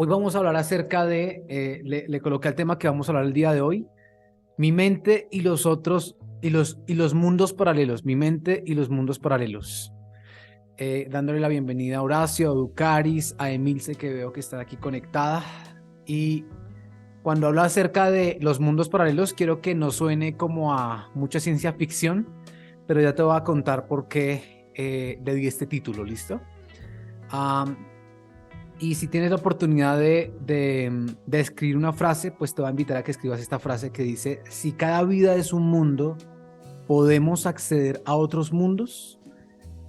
Hoy vamos a hablar acerca de, le coloqué el tema que vamos a hablar el día de hoy, mi mente y los otros, y los mundos paralelos, mi mente y los mundos paralelos. Dándole la bienvenida a Horacio, a Ducaris, a Emilce, que veo que está aquí conectada. Y cuando hablo acerca de los mundos paralelos, quiero que no suene como a mucha ciencia ficción, pero ya te voy a contar por qué le di este título, ¿listo? Um, Y si tienes la oportunidad de escribir una frase, pues te voy a invitar a que escribas esta frase que dice: si cada vida es un mundo, ¿podemos acceder a otros mundos?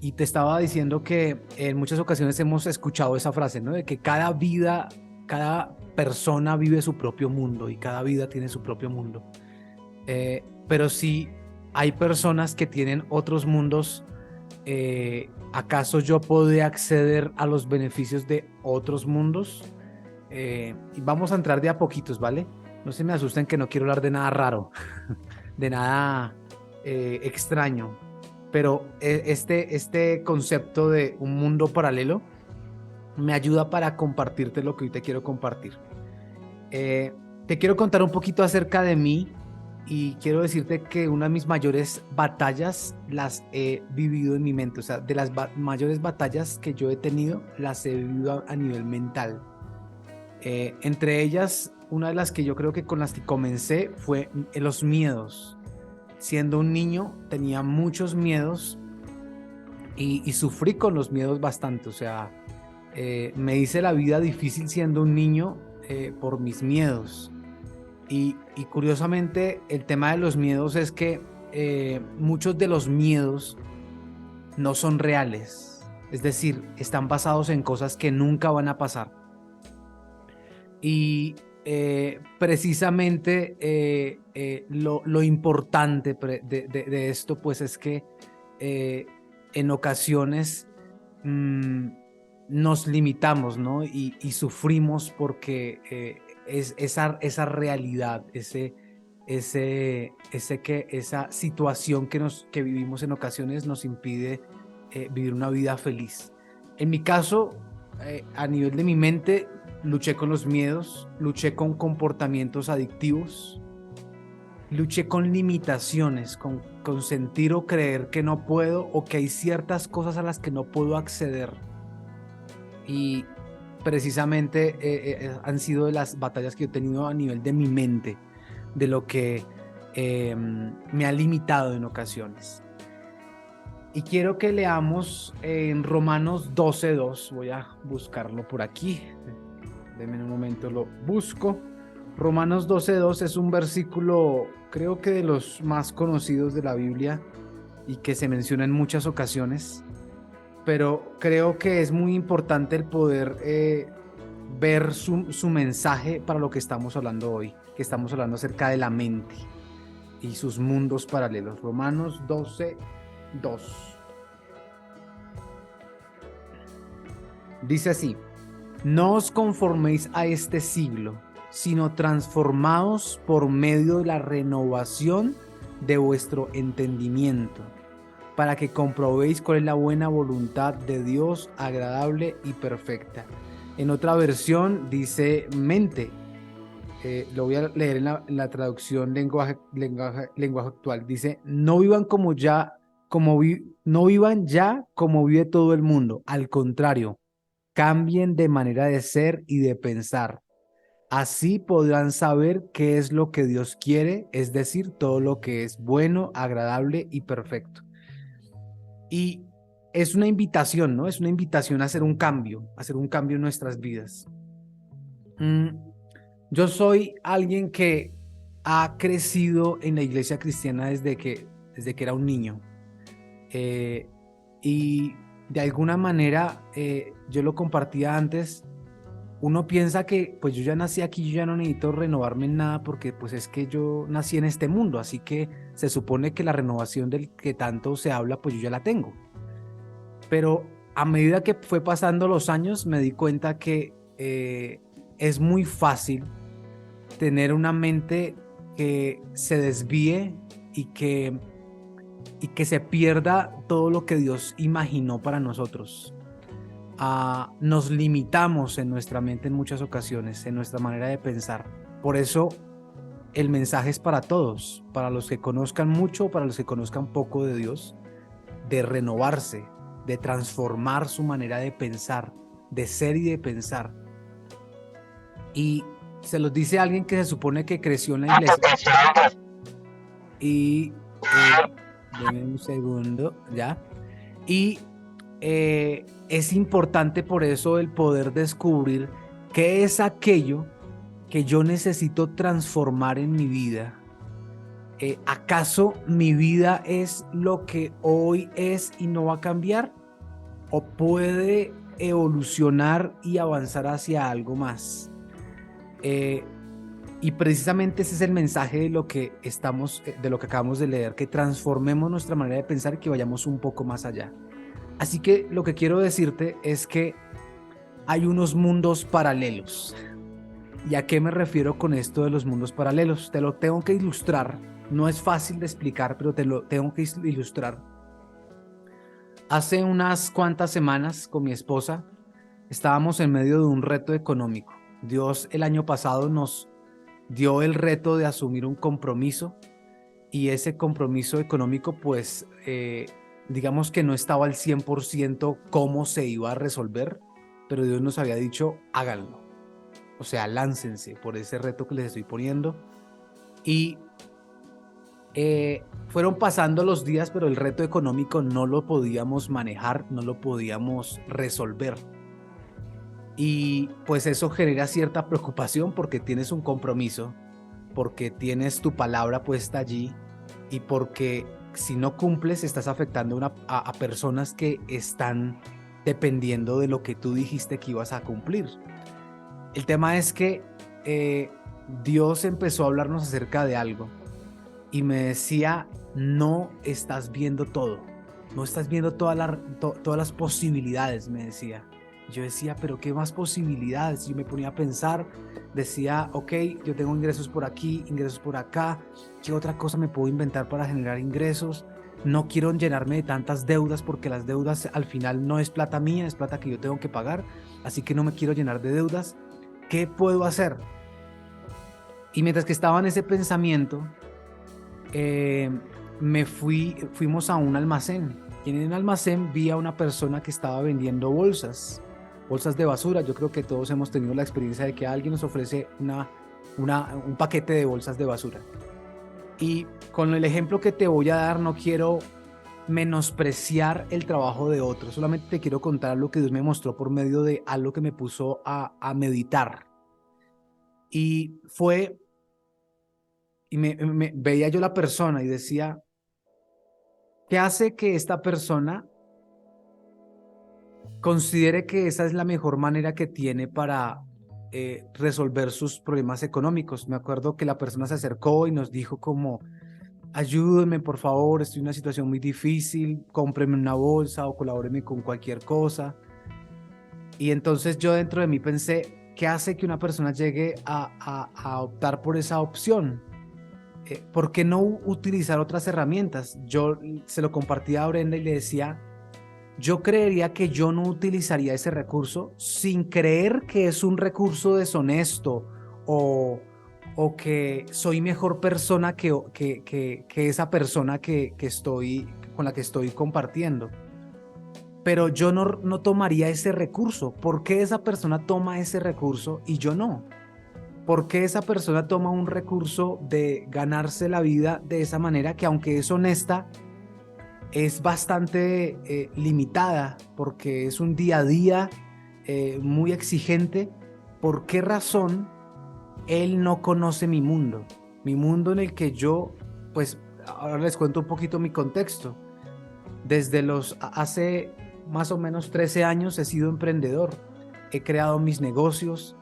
Y te estaba diciendo que en muchas ocasiones hemos escuchado esa frase, ¿no? De que cada vida, cada persona vive su propio mundo y cada vida tiene su propio mundo. Pero si hay personas que tienen otros mundos, ¿acaso yo podría acceder a los beneficios de otros mundos? Y vamos a entrar de a poquitos, ¿vale? No se me asusten, que no quiero hablar de nada raro, de nada extraño, pero este concepto de un mundo paralelo me ayuda para compartirte lo que hoy te quiero compartir. Te quiero contar un poquito acerca de mí y quiero decirte que una de mis mayores batallas las he vivido en mi mente. O sea, de las mayores batallas que yo he tenido, las he vivido a nivel mental. Entre ellas, una de las que yo creo que con las que comencé fue los miedos. Siendo un niño tenía muchos miedos y sufrí con los miedos bastante. O sea, me hice la vida difícil siendo un niño por mis miedos. Y curiosamente, el tema de los miedos es que muchos de los miedos no son reales. Es decir, están basados en cosas que nunca van a pasar. Y precisamente lo importante de esto, pues es que en ocasiones nos limitamos, ¿no? Y sufrimos porque es esa realidad, esa situación que vivimos en ocasiones nos impide vivir una vida feliz. En mi caso, a nivel de mi mente, luché con los miedos, luché con comportamientos adictivos, luché con limitaciones, con sentir o creer que no puedo, o que hay ciertas cosas a las que no puedo acceder. Y precisamente han sido de las batallas que he tenido a nivel de mi mente, de lo que me ha limitado en ocasiones. Y quiero que leamos en Romanos 12:2. Voy a buscarlo por aquí. Denme un momento, lo busco. Romanos 12:2 es un versículo, creo que de los más conocidos de la Biblia y que se menciona en muchas ocasiones, pero creo que es muy importante el poder ver su mensaje para lo que estamos hablando hoy, que estamos hablando acerca de la mente y sus mundos paralelos. Romanos 12:2 dice así: no os conforméis a este siglo, sino transformaos por medio de la renovación de vuestro entendimiento, para que comprobéis cuál es la buena voluntad de Dios, agradable y perfecta. En otra versión dice mente. Lo voy a leer en la traducción lenguaje actual. Dice: no vivan no vivan ya como vive todo el mundo. Al contrario, cambien de manera de ser y de pensar. Así podrán saber qué es lo que Dios quiere, es decir, todo lo que es bueno, agradable y perfecto. Y es una invitación, ¿no? Es una invitación a hacer un cambio en nuestras vidas. Yo soy alguien que ha crecido en la iglesia cristiana desde que era un niño. Y de alguna manera, yo lo compartía antes. Uno piensa que pues yo ya nací aquí, yo ya no necesito renovarme en nada, porque pues es que yo nací en este mundo, así que se supone que la renovación del que tanto se habla, pues yo ya la tengo. Pero a medida que fue pasando los años, me di cuenta que es muy fácil tener una mente que se desvíe y que se pierda todo lo que Dios imaginó para nosotros. nos limitamos en nuestra mente en muchas ocasiones, en nuestra manera de pensar. Por eso el mensaje es para todos, para los que conozcan mucho, para los que conozcan poco de Dios, de renovarse, de transformar su manera de pensar, de ser y de pensar. Y se los dice alguien que se supone que creció en la iglesia. Y denme un segundo, ¿ya? Y es importante por eso el poder descubrir qué es aquello que yo necesito transformar en mi vida. ¿Acaso mi vida es lo que hoy es y no va a cambiar? ¿O puede evolucionar y avanzar hacia algo más? Y precisamente ese es el mensaje de lo que acabamos de leer, que transformemos nuestra manera de pensar y que vayamos un poco más allá. Así que lo que quiero decirte es que hay unos mundos paralelos. ¿Y a qué me refiero con esto de los mundos paralelos? Te lo tengo que ilustrar. No es fácil de explicar, pero te lo tengo que ilustrar. Hace unas cuantas semanas con mi esposa estábamos en medio de un reto económico. Dios el año pasado nos dio el reto de asumir un compromiso y ese compromiso económico pues digamos que no estaba al 100% cómo se iba a resolver, pero Dios nos había dicho háganlo, o sea láncense por ese reto que les estoy poniendo. Y fueron pasando los días, pero el reto económico no lo podíamos manejar, no lo podíamos resolver. Y pues eso genera cierta preocupación porque tienes un compromiso, porque tienes tu palabra puesta allí y porque si no cumples estás afectando a personas que están dependiendo de lo que tú dijiste que ibas a cumplir. El tema es que Dios empezó a hablarnos acerca de algo y me decía, no estás viendo todo, no estás viendo todas las posibilidades, me decía. Yo decía, pero ¿qué más posibilidades? Yo me ponía a pensar, decía, ok, yo tengo ingresos por aquí, ingresos por acá, ¿qué otra cosa me puedo inventar para generar ingresos? No quiero llenarme de tantas deudas porque las deudas al final no es plata mía, es plata que yo tengo que pagar, así que no me quiero llenar de deudas. ¿Qué puedo hacer? Y mientras que estaba en ese pensamiento, fuimos a un almacén. Y en el almacén vi a una persona que estaba vendiendo bolsas de basura. Yo creo que todos hemos tenido la experiencia de que alguien nos ofrece un paquete de bolsas de basura. Y con el ejemplo que te voy a dar, no quiero menospreciar el trabajo de otros, solamente te quiero contar lo que Dios me mostró por medio de algo que me puso a meditar. Y veía yo la persona y decía, ¿qué hace que esta persona considere que esa es la mejor manera que tiene para resolver sus problemas económicos? Me acuerdo que la persona se acercó y nos dijo como, ayúdenme por favor, estoy en una situación muy difícil, cómpreme una bolsa o colabóreme con cualquier cosa. Y entonces yo dentro de mí pensé, ¿qué hace que una persona llegue a optar por esa opción? ¿Por qué no utilizar otras herramientas? Yo se lo compartía a Brenda y le decía, yo creería que yo no utilizaría ese recurso sin creer que es un recurso deshonesto o que soy mejor persona que esa persona con la que estoy compartiendo. Pero yo no tomaría ese recurso. ¿Por qué esa persona toma ese recurso y yo no? ¿Por qué esa persona toma un recurso de ganarse la vida de esa manera que, aunque es honesta, es bastante limitada porque es un día a día muy exigente? ¿Por qué razón él no conoce mi mundo? Mi mundo en el que yo, pues ahora les cuento un poquito mi contexto. Hace más o menos 13 años he sido emprendedor. He creado mis negocios.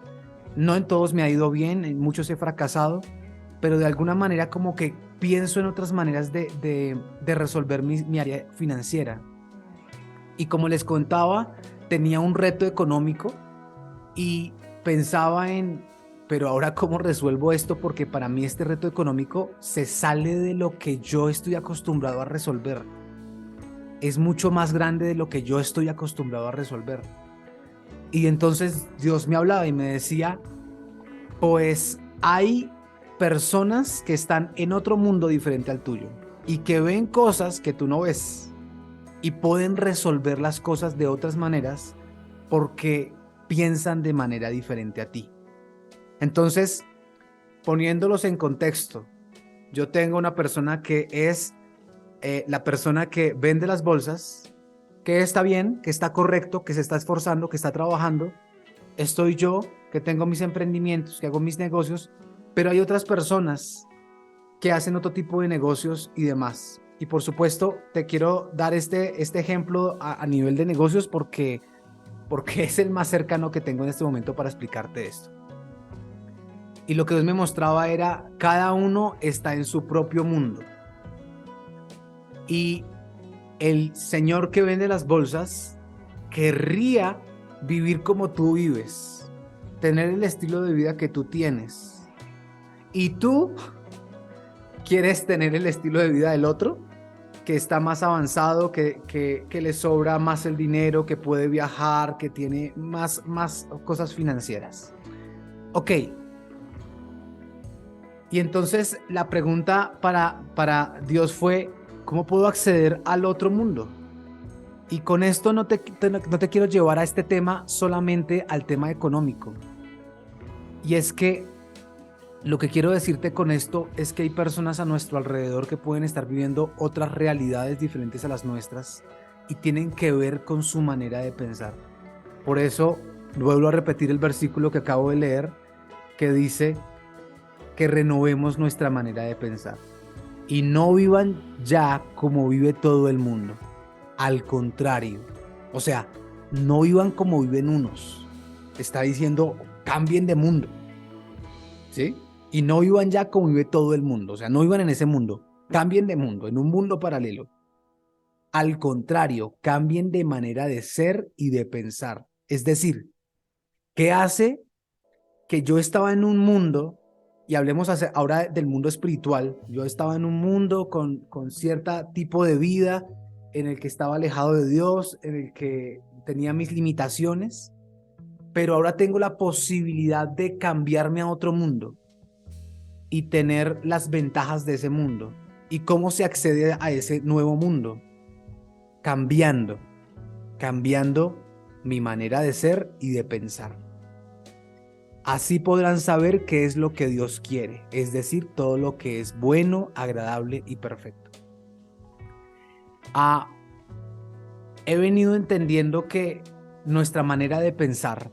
No en todos me ha ido bien, en muchos he fracasado, pero de alguna manera como que pienso en otras maneras de resolver mi área financiera. Y como les contaba, tenía un reto económico y pensaba pero ahora ¿cómo resuelvo esto? Porque para mí este reto económico se sale de lo que yo estoy acostumbrado a resolver. Es mucho más grande de lo que yo estoy acostumbrado a resolver. Y entonces Dios me hablaba y me decía, pues hay personas que están en otro mundo diferente al tuyo y que ven cosas que tú no ves y pueden resolver las cosas de otras maneras porque piensan de manera diferente a ti. Entonces, poniéndolos en contexto, yo tengo una persona que es la persona que vende las bolsas, que está bien, que está correcto, que se está esforzando, que está trabajando. Estoy yo, que tengo mis emprendimientos, que hago mis negocios, pero hay otras personas que hacen otro tipo de negocios y demás. Y por supuesto, te quiero dar este ejemplo a nivel de negocios porque es el más cercano que tengo en este momento para explicarte esto. Y lo que Dios me mostraba era, cada uno está en su propio mundo. Y el señor que vende las bolsas querría vivir como tú vives, tener el estilo de vida que tú tienes. Y tú quieres tener el estilo de vida del otro, que está más avanzado, que le sobra más el dinero, que puede viajar, que tiene más cosas financieras. Ok. Y entonces la pregunta para Dios fue, ¿cómo puedo acceder al otro mundo? Y con esto no te quiero llevar a este tema solamente al tema económico. Y es que lo que quiero decirte con esto es que hay personas a nuestro alrededor que pueden estar viviendo otras realidades diferentes a las nuestras y tienen que ver con su manera de pensar. Por eso vuelvo a repetir el versículo que acabo de leer, que dice que renovemos nuestra manera de pensar y no vivan ya como vive todo el mundo. Al contrario, o sea, no vivan como viven unos. Está diciendo, cambien de mundo, ¿sí? Y no vivan ya como vive todo el mundo, o sea, no vivan en ese mundo, cambien de mundo, en un mundo paralelo. Al contrario, cambien de manera de ser y de pensar. Es decir, ¿qué hace que yo estaba en un mundo, y hablemos ahora del mundo espiritual, yo estaba en un mundo con cierto tipo de vida en el que estaba alejado de Dios, en el que tenía mis limitaciones, pero ahora tengo la posibilidad de cambiarme a otro mundo y tener las ventajas de ese mundo? ¿Y cómo se accede a ese nuevo mundo? Cambiando mi manera de ser y de pensar. Así podrán saber qué es lo que Dios quiere, es decir, todo lo que es bueno, agradable y perfecto. He venido entendiendo que nuestra manera de pensar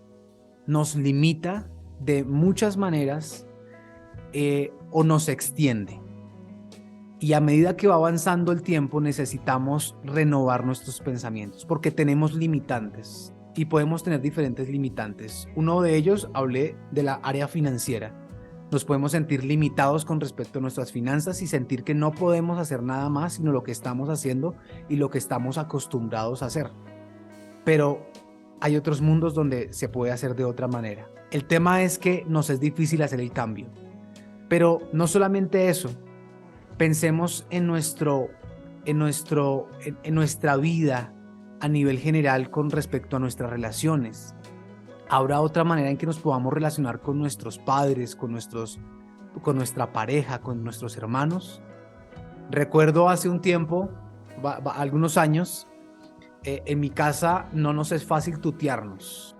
nos limita de muchas maneras o nos extiende. Y a medida que va avanzando el tiempo necesitamos renovar nuestros pensamientos porque tenemos limitantes y podemos tener diferentes limitantes. Uno de ellos, hablé de la área financiera. Nos podemos sentir limitados con respecto a nuestras finanzas y sentir que no podemos hacer nada más sino lo que estamos haciendo y lo que estamos acostumbrados a hacer. Pero hay otros mundos donde se puede hacer de otra manera. El tema es que nos es difícil hacer el cambio. Pero no solamente eso. Pensemos en nuestra vida a nivel general con respecto a nuestras relaciones. ¿Habrá otra manera en que nos podamos relacionar con nuestros padres, con nuestra pareja, con nuestros hermanos? Recuerdo hace un tiempo, algunos años, en mi casa no nos es fácil tutearnos.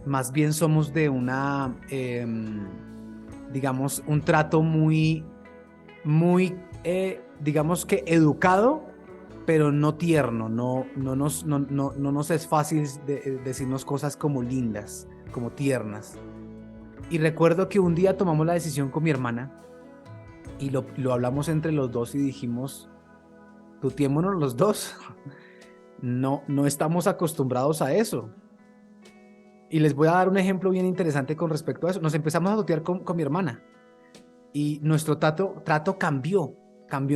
Más bien somos de digamos, un trato muy digamos que educado, pero no tierno. No nos es fácil decirnos cosas como lindas, como tiernas. Y recuerdo que un día tomamos la decisión con mi hermana y lo hablamos entre los dos y dijimos, tuteémonos los dos. No estamos acostumbrados a eso. Y les voy a dar un ejemplo bien interesante con respecto a eso. Nos empezamos a tutear con mi hermana y nuestro trato cambió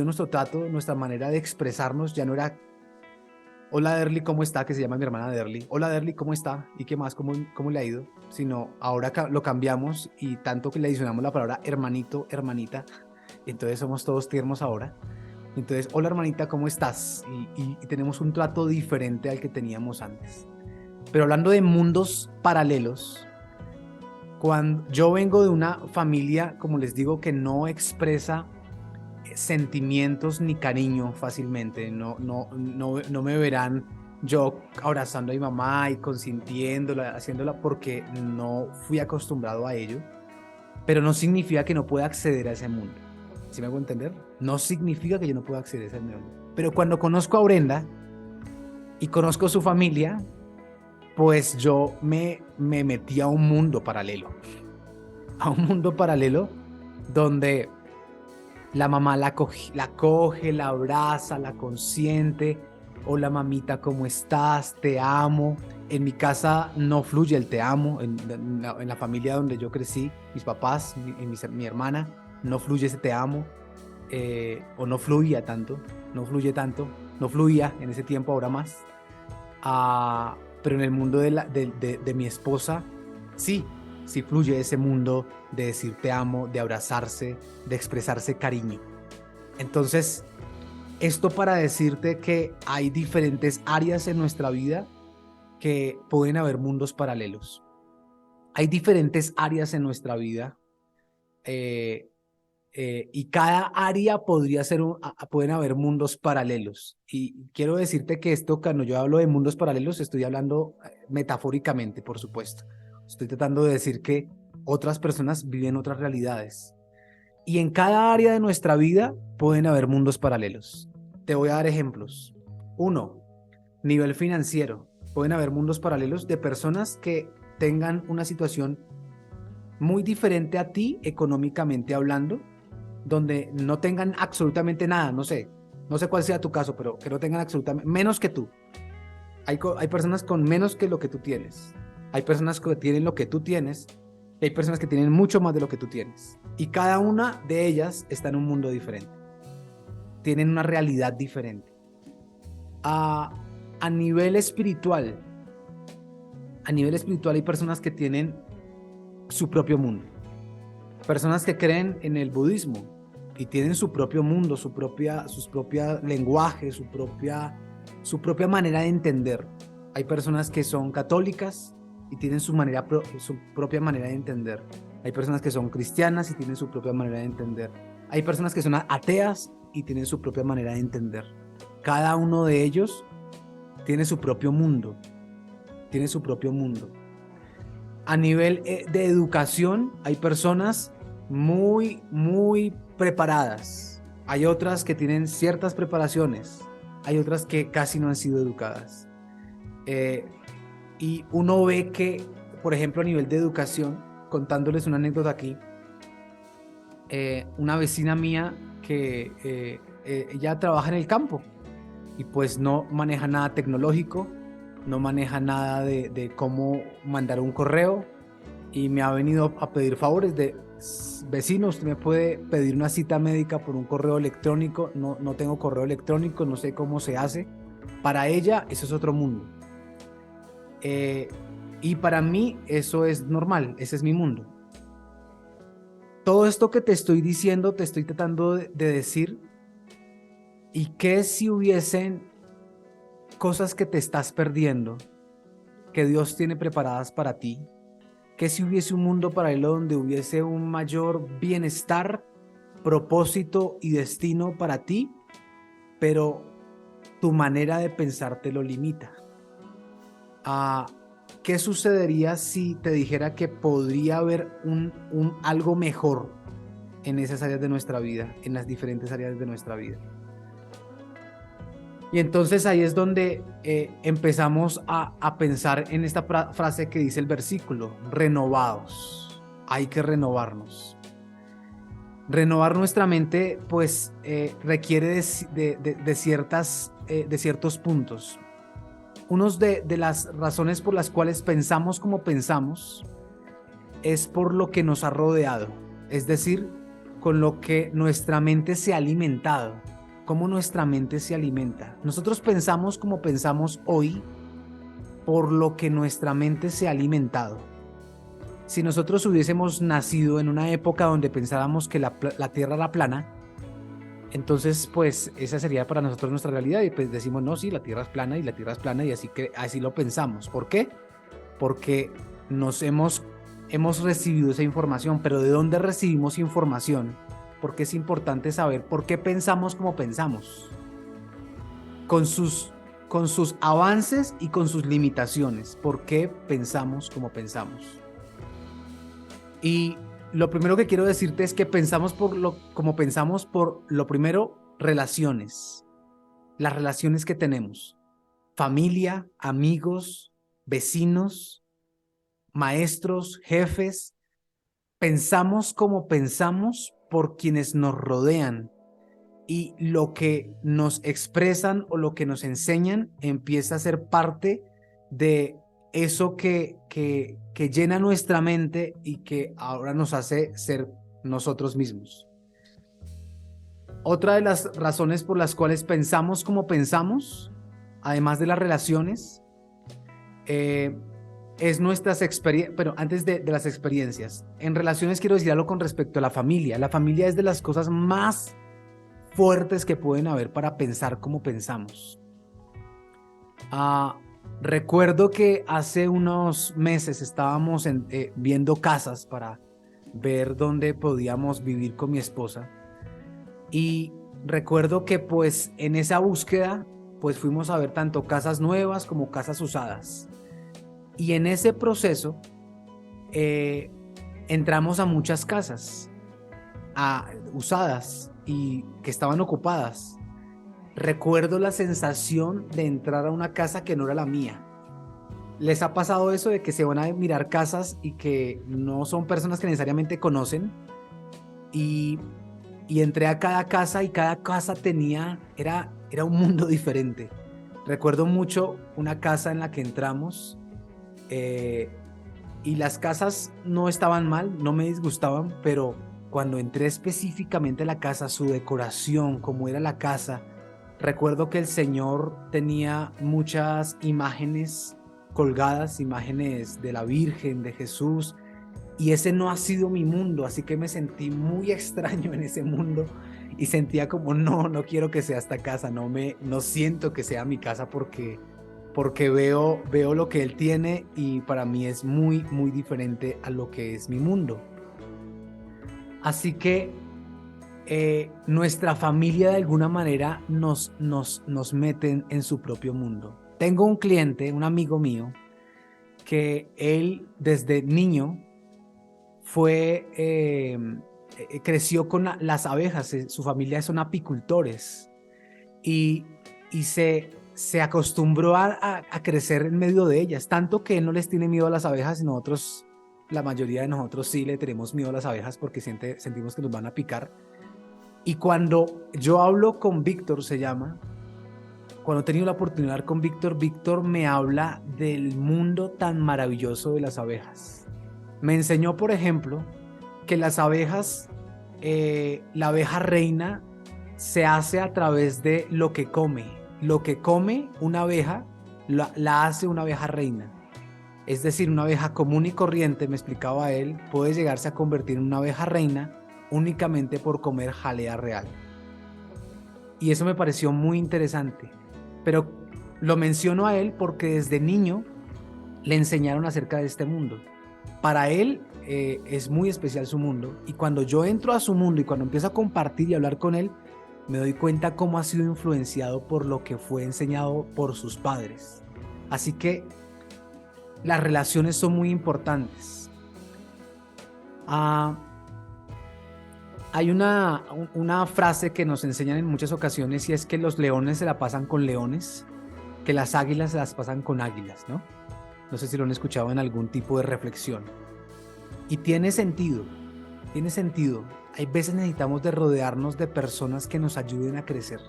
nuestro trato, nuestra manera de expresarnos. Ya no era hola Derly, ¿cómo está? Que se llama mi hermana Derly. Hola Derly, ¿cómo está? ¿Y qué más? ¿Cómo le ha ido? Sino ahora lo cambiamos y tanto que le adicionamos la palabra hermanito, hermanita. Entonces somos todos tiernos ahora. Entonces, hola hermanita, ¿cómo estás? Y tenemos un trato diferente al que teníamos antes. Pero hablando de mundos paralelos, cuando yo vengo de una familia, como les digo, que no expresa sentimientos ni cariño fácilmente, no me verán yo abrazando a mi mamá y consintiéndola, haciéndola, porque no fui acostumbrado a ello, pero no significa que no pueda acceder a ese mundo. ¿Sí me hago entender? No significa que yo no pueda acceder a ese mundo. Pero cuando conozco a Brenda y conozco su familia, pues yo me metí a un mundo paralelo, donde la mamá la coge, la abraza, la consiente. Hola mamita, ¿cómo estás? Te amo. En mi casa no fluye el te amo. En la familia donde yo crecí, mis papás, mi hermana, no fluye ese te amo. O no fluía tanto, no fluía en ese tiempo, ahora más. Pero en el mundo de mi esposa, sí fluye ese mundo de decir te amo, de abrazarse, de expresarse cariño. Entonces, esto para decirte que hay diferentes áreas en nuestra vida que pueden haber mundos paralelos. Hay diferentes áreas en nuestra vida y cada área pueden haber mundos paralelos. Y quiero decirte que esto, cuando yo hablo de mundos paralelos, estoy hablando metafóricamente, por supuesto. Estoy tratando de decir que otras personas viven otras realidades. Y en cada área de nuestra vida pueden haber mundos paralelos. Te voy a dar ejemplos. 1. Nivel financiero. Pueden haber mundos paralelos de personas que tengan una situación muy diferente a ti económicamente hablando, donde no tengan absolutamente nada, no sé cuál sea tu caso, pero que no tengan absolutamente, menos que tú. Hay personas con menos que lo que tú tienes. Hay personas que tienen lo que tú tienes, y hay personas que tienen mucho más de lo que tú tienes. Y cada una de ellas está en un mundo diferente. Tienen una realidad diferente. A nivel espiritual hay personas que tienen su propio mundo. Personas que creen en el budismo y tienen su propio mundo, sus propios lenguajes, su propia manera de entender. Hay personas que son católicas y tienen su propia manera de entender. Hay personas que son cristianas y tienen su propia manera de entender. Hay personas que son ateas y tienen su propia manera de entender. Cada uno de ellos tiene su propio mundo. A nivel de educación, hay personas muy, muy preparadas. Hay otras que tienen ciertas preparaciones. Hay otras que casi no han sido educadas. Y uno ve que, por ejemplo, a nivel de educación, contándoles una anécdota aquí, una vecina mía que ella trabaja en el campo y pues no maneja nada tecnológico, no maneja nada de cómo mandar un correo, y me ha venido a pedir favores de vecino, usted me puede pedir una cita médica por un correo electrónico. No tengo correo electrónico, no sé cómo se hace. Para ella eso es otro mundo, y para mí eso es normal, ese es mi mundo. Todo esto que te estoy diciendo, te estoy tratando de decir. ¿Y qué si hubiesen cosas que te estás perdiendo, que Dios tiene preparadas para ti? ¿Qué si hubiese un mundo paralelo donde hubiese un mayor bienestar, propósito y destino para ti, pero tu manera de pensar te lo limita? ¿Qué sucedería si te dijera que podría haber algo mejor en esas áreas de nuestra vida, en las diferentes áreas de nuestra vida? Y entonces ahí es donde empezamos a pensar en esta frase que dice el versículo: renovados. Hay que renovarnos. Renovar nuestra mente pues requiere de ciertos puntos. Unos de las razones por las cuales pensamos como pensamos es por lo que nos ha rodeado, es decir, con lo que nuestra mente se ha alimentado. Cómo nuestra mente se alimenta. Nosotros pensamos como pensamos hoy por lo que nuestra mente se ha alimentado. Si nosotros hubiésemos nacido en una época donde pensábamos que la Tierra era plana, Entonces, pues esa sería para nosotros nuestra realidad y pues decimos, no, sí, la Tierra es plana y la Tierra es plana y así lo pensamos. ¿Por qué? Porque hemos recibido esa información, pero ¿de dónde recibimos información? Porque es importante saber por qué pensamos como pensamos, con sus, con sus avances y con sus limitaciones. ¿Por qué pensamos como pensamos? Y lo primero que quiero decirte es que pensamos como pensamos por lo primero, relaciones, las relaciones que tenemos, familia, amigos, vecinos, maestros, jefes. Pensamos como pensamos por quienes nos rodean y lo que nos expresan o lo que nos enseñan empieza a ser parte de eso que llena nuestra mente y que ahora nos hace ser nosotros mismos. Otra de las razones por las cuales pensamos como pensamos, además de las relaciones, es nuestras experiencias, pero antes de las experiencias, en relaciones quiero decir algo con respecto a la familia. La familia es de las cosas más fuertes que pueden haber para pensar como pensamos. Recuerdo que hace unos meses estábamos viendo casas para ver dónde podíamos vivir con mi esposa y recuerdo que pues en esa búsqueda pues fuimos a ver tanto casas nuevas como casas usadas y en ese proceso entramos a muchas casas usadas y que estaban ocupadas. Recuerdo la sensación de entrar a una casa que no era la mía. ¿Les ha pasado eso de que se van a mirar casas y que no son personas que necesariamente conocen? Y, y entré a cada casa y cada casa era un mundo diferente. Recuerdo mucho una casa en la que entramos y las casas no estaban mal, no me disgustaban, pero cuando entré específicamente a la casa, su decoración, cómo era la casa, recuerdo que el Señor tenía muchas imágenes colgadas, imágenes de la Virgen, de Jesús, y ese no ha sido mi mundo, así que me sentí muy extraño en ese mundo y sentía como no quiero que sea esta casa, no siento que sea mi casa porque veo lo que él tiene y para mí es muy diferente a lo que es mi mundo. Así que nuestra familia de alguna manera nos meten en su propio mundo. Tengo un cliente, un amigo mío, que él desde niño creció con las abejas, su familia son apicultores y se acostumbró a crecer en medio de ellas, tanto que él no les tiene miedo a las abejas y nosotros, la mayoría de nosotros sí le tenemos miedo a las abejas porque sentimos que nos van a picar. Y cuando yo hablo con Víctor, cuando he tenido la oportunidad de hablar con Víctor, Víctor me habla del mundo tan maravilloso de las abejas. Me enseñó, por ejemplo, que las abejas, la abeja reina se hace a través de lo que come. Lo que come una abeja, la hace una abeja reina. Es decir, una abeja común y corriente, me explicaba él, puede llegarse a convertir en una abeja reina únicamente por comer jalea real. Y eso me pareció muy interesante. Pero lo menciono a él porque desde niño le enseñaron acerca de este mundo. Para él es muy especial su mundo y cuando yo entro a su mundo y cuando empiezo a compartir y hablar con él, me doy cuenta cómo ha sido influenciado por lo que fue enseñado por sus padres. Así que las relaciones son muy importantes. Hay una frase que nos enseñan en muchas ocasiones y es que los leones se la pasan con leones, que las águilas se las pasan con águilas, ¿no? No sé si lo han escuchado en algún tipo de reflexión. Y tiene sentido. Hay veces necesitamos de rodearnos de personas que nos ayuden a crecer.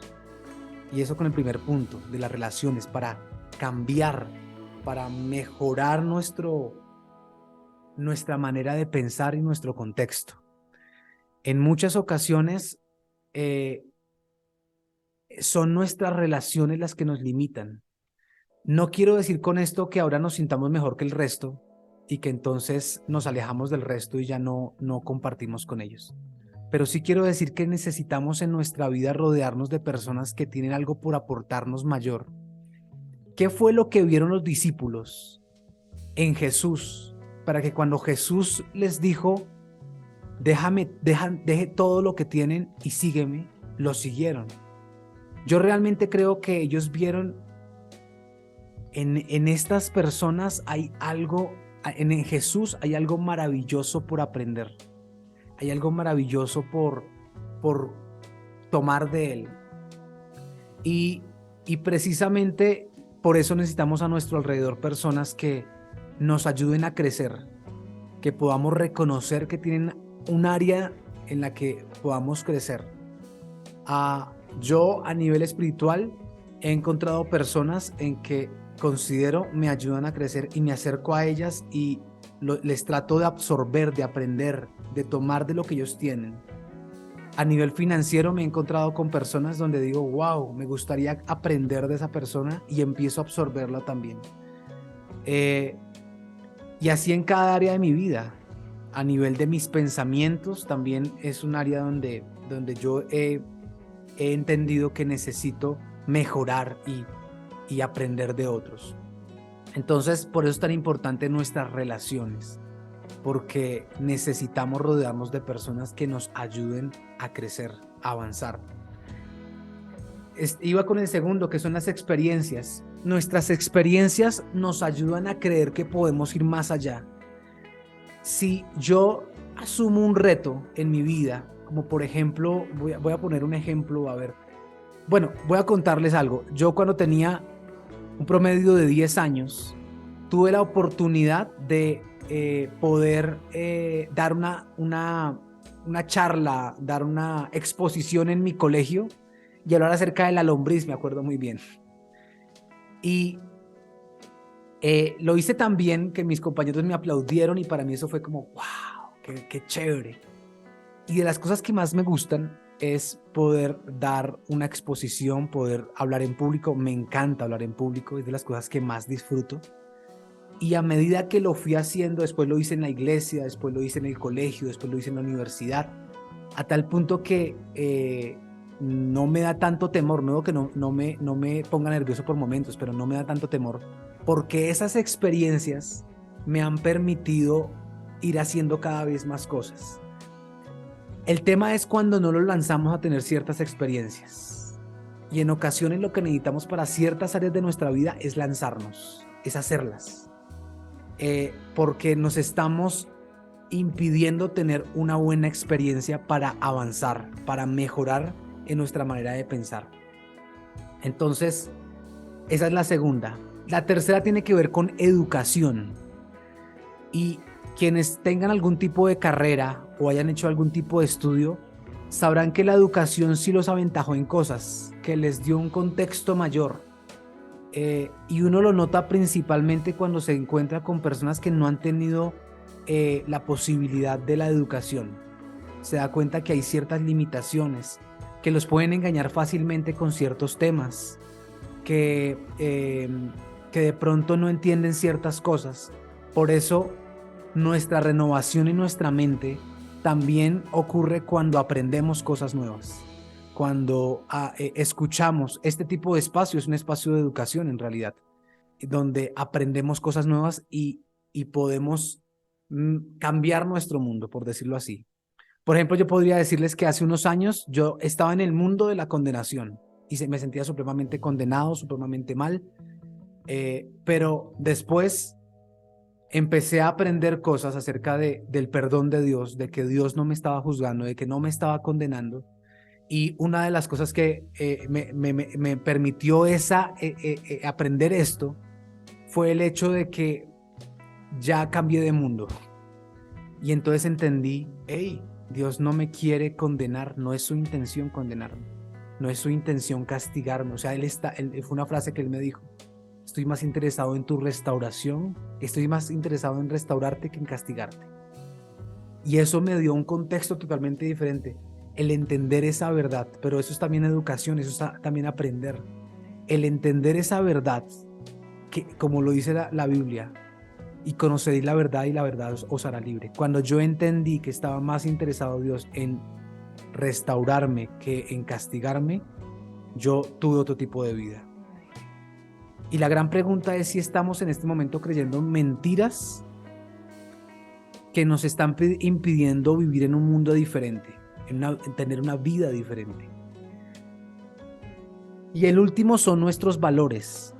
Y eso con el primer punto, de las relaciones, para cambiar, para mejorar nuestra manera de pensar y nuestro contexto. En muchas ocasiones son nuestras relaciones las que nos limitan. No quiero decir con esto que ahora nos sintamos mejor que el resto y que entonces nos alejamos del resto y ya no compartimos con ellos. pero sí quiero decir que necesitamos en nuestra vida rodearnos de personas que tienen algo por aportarnos mayor. ¿Qué fue lo que vieron los discípulos en Jesús para que cuando Jesús les dijo, deje todo lo que tienen y sígueme, lo siguieron? Yo realmente creo que ellos vieron en estas personas hay algo, en Jesús hay algo maravilloso por aprender. Hay algo maravilloso por tomar de él. Y precisamente por eso necesitamos a nuestro alrededor personas que nos ayuden a crecer, que podamos reconocer que tienen un área en la que podamos crecer. Yo a nivel espiritual he encontrado personas en que considero me ayudan a crecer y me acerco a ellas y les trato de absorber, de aprender, de tomar de lo que ellos tienen. A nivel financiero me he encontrado con personas donde digo, wow, me gustaría aprender de esa persona y empiezo a absorberla también. Y así en cada área de mi vida. A nivel de mis pensamientos también es un área donde yo he entendido que necesito mejorar y aprender de otros. Entonces, por eso es tan importante nuestras relaciones, porque necesitamos rodearnos de personas que nos ayuden a crecer, a avanzar. Iba con el segundo, que son las experiencias. Nuestras experiencias nos ayudan a creer que podemos ir más allá. Si yo asumo un reto en mi vida, como por ejemplo, voy a poner un ejemplo, bueno, voy a contarles algo. Yo cuando tenía un promedio de 10 años, tuve la oportunidad de poder dar una charla, dar una exposición en mi colegio y hablar acerca de la lombriz, me acuerdo muy bien. Y lo hice tan bien que mis compañeros me aplaudieron y para mí eso fue como, wow, qué chévere. Y de las cosas que más me gustan es poder dar una exposición, poder hablar en público. Me encanta hablar en público, es de las cosas que más disfruto. Y a medida que lo fui haciendo, después lo hice en la iglesia, después lo hice en el colegio, después lo hice en la universidad, a tal punto que no me da tanto temor, no que no me ponga nervioso por momentos, pero no me da tanto temor, porque esas experiencias me han permitido ir haciendo cada vez más cosas. El tema es cuando no los lanzamos a tener ciertas experiencias. Y en ocasiones lo que necesitamos para ciertas áreas de nuestra vida es lanzarnos, es hacerlas. Porque nos estamos impidiendo tener una buena experiencia para avanzar, para mejorar en nuestra manera de pensar. Entonces, esa es la segunda. La tercera tiene que ver con educación. Y quienes tengan algún tipo de carrera o hayan hecho algún tipo de estudio, sabrán que la educación sí los aventajó en cosas, que les dio un contexto mayor. Y uno lo nota principalmente cuando se encuentra con personas que no han tenido la posibilidad de la educación. Se da cuenta que hay ciertas limitaciones, que los pueden engañar fácilmente con ciertos temas, que de pronto no entienden ciertas cosas. Por eso nuestra renovación en nuestra mente también ocurre cuando aprendemos cosas nuevas, cuando escuchamos. Este tipo de espacio es un espacio de educación en realidad, donde aprendemos cosas nuevas y podemos cambiar nuestro mundo, por decirlo así. Por ejemplo, yo podría decirles que hace unos años yo estaba en el mundo de la condenación y me sentía supremamente condenado, supremamente mal, pero después empecé a aprender cosas acerca del perdón de Dios, de que Dios no me estaba juzgando, de que no me estaba condenando. Y una de las cosas que me permitió aprender esto fue el hecho de que ya cambié de mundo. Y entonces entendí, hey, Dios no me quiere condenar, no es su intención condenarme, no es su intención castigarme. O sea, fue una frase que él me dijo: estoy más interesado en tu restauración, estoy más interesado en restaurarte que en castigarte. Y eso me dio un contexto totalmente diferente, el entender esa verdad. Pero eso es también educación, eso es también aprender. El entender esa verdad, que como lo dice la Biblia, y conoceréis la verdad y la verdad os hará libre. Cuando yo entendí que estaba más interesado Dios en restaurarme que en castigarme, yo tuve otro tipo de vida. Y la gran pregunta es si estamos en este momento creyendo mentiras que nos están impidiendo vivir en un mundo diferente, en tener una vida diferente. Y el último son nuestros valores.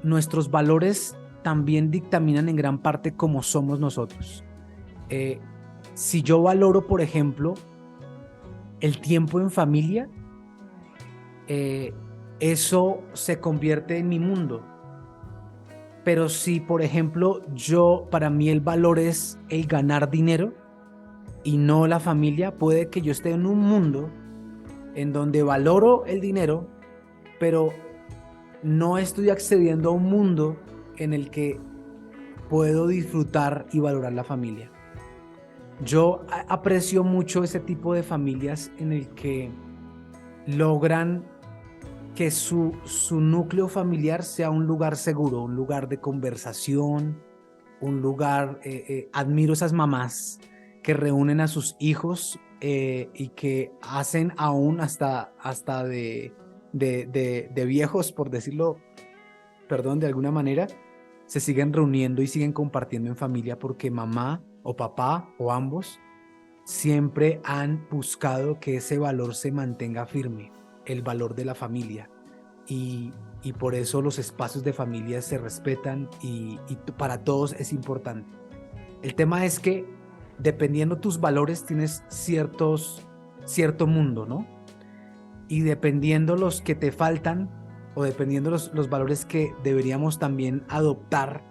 Nuestros valores también dictaminan en gran parte cómo somos nosotros. Si yo valoro, por ejemplo, el tiempo en familia, eso se convierte en mi mundo. Pero si, por ejemplo, para mí el valor es el ganar dinero y no la familia, puede que yo esté en un mundo en donde valoro el dinero, pero no estoy accediendo a un mundo en el que puedo disfrutar y valorar la familia. Yo aprecio mucho ese tipo de familias en el que logran que su núcleo familiar sea un lugar seguro, un lugar de conversación, un lugar, admiro esas mamás que reúnen a sus hijos y que hacen aún hasta de viejos, por decirlo, perdón, de alguna manera, se siguen reuniendo y siguen compartiendo en familia porque mamá o papá o ambos siempre han buscado que ese valor se mantenga firme, el valor de la familia. Y por eso los espacios de familia se respetan y para todos es importante. El tema es que dependiendo tus valores tienes cierto mundo, ¿no? Y dependiendo los que te faltan o dependiendo los valores que deberíamos también adoptar,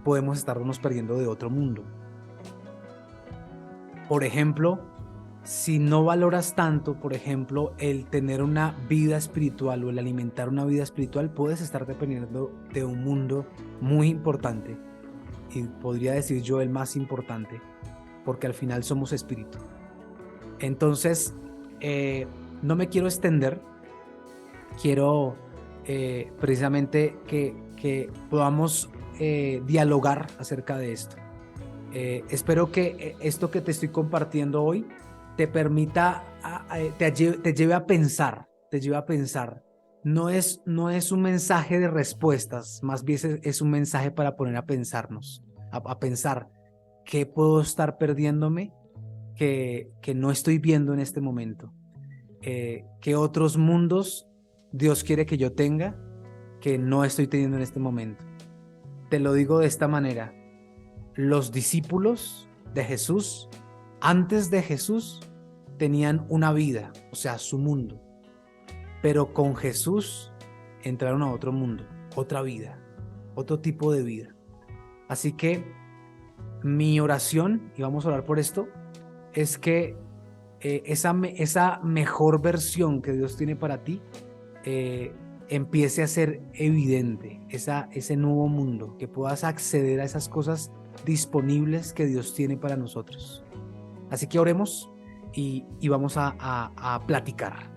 podemos estarnos perdiendo de otro mundo. Por ejemplo, si no valoras tanto, por ejemplo, el tener una vida espiritual o el alimentar una vida espiritual, puedes estar dependiendo de un mundo muy importante y podría decir yo el más importante, porque al final somos espíritu. Entonces, no me quiero extender, quiero precisamente que podamos dialogar acerca de esto. Espero que esto que te estoy compartiendo hoy te permita, te lleve a pensar, No es un mensaje de respuestas, más bien es un mensaje para poner a pensarnos, a pensar qué puedo estar perdiéndome que no estoy viendo en este momento, qué otros mundos Dios quiere que yo tenga que no estoy teniendo en este momento. Te lo digo de esta manera. Los discípulos de Jesús, antes de Jesús, tenían una vida, o sea, su mundo. Pero con Jesús entraron a otro mundo, otra vida, otro tipo de vida. Así que mi oración, y vamos a orar por esto, es que esa mejor versión que Dios tiene para ti empiece a ser evidente, ese nuevo mundo, que puedas acceder a esas cosas disponibles que Dios tiene para nosotros. Así que oremos y vamos a platicar.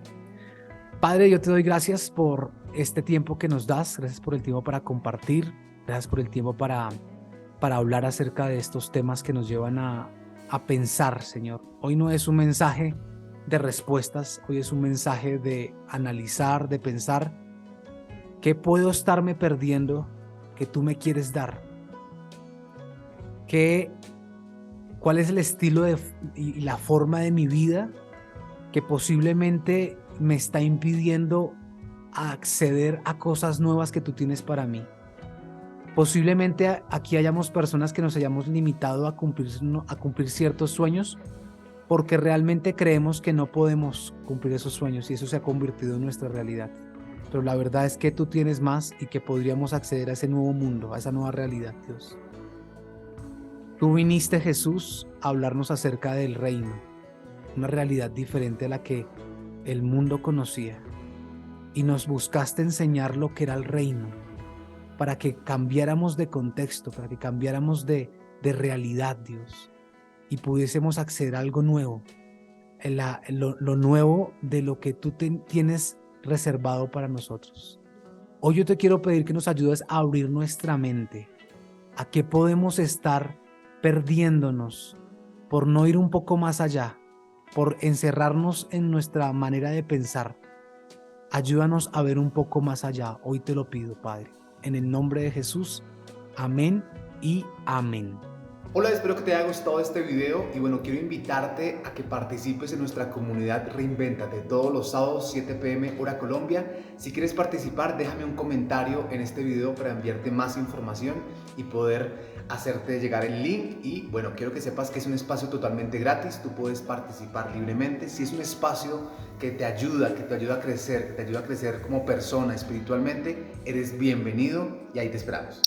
Padre, yo te doy gracias por este tiempo que nos das, gracias por el tiempo para compartir, gracias por el tiempo para hablar acerca de estos temas que nos llevan a pensar, Señor. Hoy no es un mensaje de respuestas, hoy es un mensaje de analizar, de pensar qué puedo estarme perdiendo que tú me quieres dar. ¿Cuál es el estilo y la forma de mi vida que posiblemente me está impidiendo acceder a cosas nuevas que tú tienes para mí? Posiblemente aquí hayamos personas que nos hayamos limitado a cumplir ciertos sueños porque realmente creemos que no podemos cumplir esos sueños y eso se ha convertido en nuestra realidad. Pero la verdad es que tú tienes más y que podríamos acceder a ese nuevo mundo, a esa nueva realidad, Dios. Tú viniste, Jesús, a hablarnos acerca del reino, una realidad diferente a la que el mundo conocía, y nos buscaste enseñar lo que era el reino, para que cambiáramos de contexto, para que cambiáramos de realidad, Dios, y pudiésemos acceder a algo nuevo, lo nuevo de lo que tú tienes reservado para nosotros. Hoy yo te quiero pedir que nos ayudes a abrir nuestra mente, a qué podemos estar perdiéndonos por no ir un poco más allá, por encerrarnos en nuestra manera de pensar. Ayúdanos a ver un poco más allá. Hoy te lo pido, Padre. En el nombre de Jesús. Amén y amén. Hola, espero que te haya gustado este video y bueno, quiero invitarte a que participes en nuestra comunidad Reinvéntate todos los sábados 7 p.m. hora Colombia. Si quieres participar, déjame un comentario en este video para enviarte más información y poder hacerte llegar el link. Y bueno, quiero que sepas que es un espacio totalmente gratis, tú puedes participar libremente. Si es un espacio que te ayuda a crecer, que te ayuda a crecer como persona espiritualmente, eres bienvenido y ahí te esperamos.